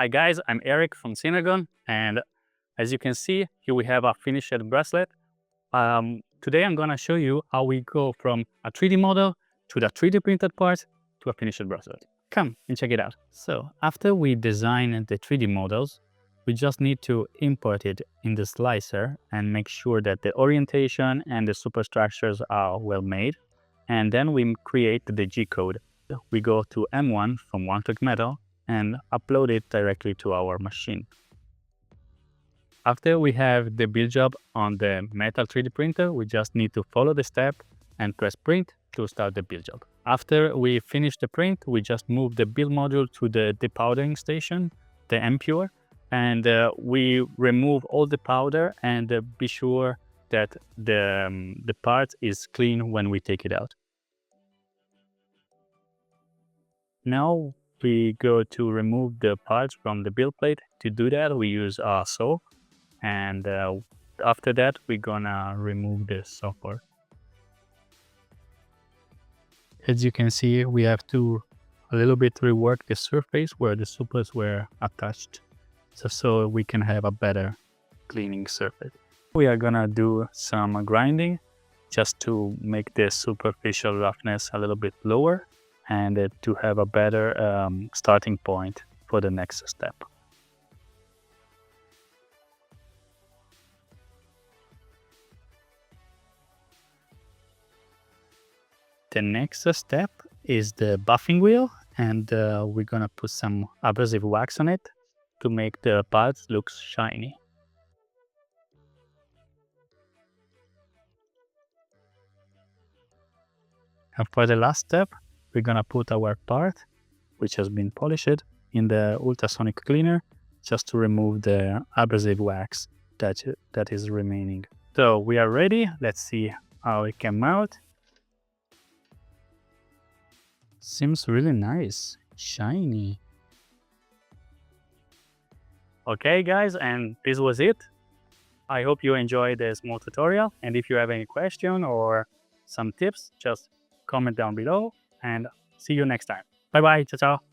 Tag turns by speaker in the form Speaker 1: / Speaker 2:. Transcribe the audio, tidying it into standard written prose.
Speaker 1: Hi guys, I'm Erik from Synergon, and as you can see, here we have a finished bracelet. Today I'm gonna show you how we go from a 3D model to the 3D printed part to a finished bracelet. Come and check it out. So after we design the 3D models, we just need to import it in the slicer and make sure that the orientation and the superstructures are well made. And then we create the G code. We go to M1 from One Click Metal and upload it directly to our machine. After we have the build job on the metal 3D printer, we just need to follow the step and press print to start the build job. After we finish the print, we just move the build module to the depowdering station, the MPure, and we remove all the powder and be sure that the part is clean when we take it out. Now we go to remove the parts from the build plate. To do that, we use a saw, and after that, we're gonna remove the software. As you can see, we have to a little bit rework the surface where the supers were attached, so we can have a better cleaning surface. We are gonna do some grinding just to make the superficial roughness a little bit lower and to have a better starting point for the next step. The next step is the buffing wheel, and we're gonna put some abrasive wax on it to make the parts look shiny. And for the last step, we're gonna put our part, which has been polished, in the ultrasonic cleaner just to remove the abrasive wax that is remaining. So we are ready. Let's see how it came out. Seems really nice, shiny. Okay guys, and this was it. I hope you enjoyed the small tutorial, and if you have any question or some tips, just comment down below, and see you next time. Bye bye, ciao ciao.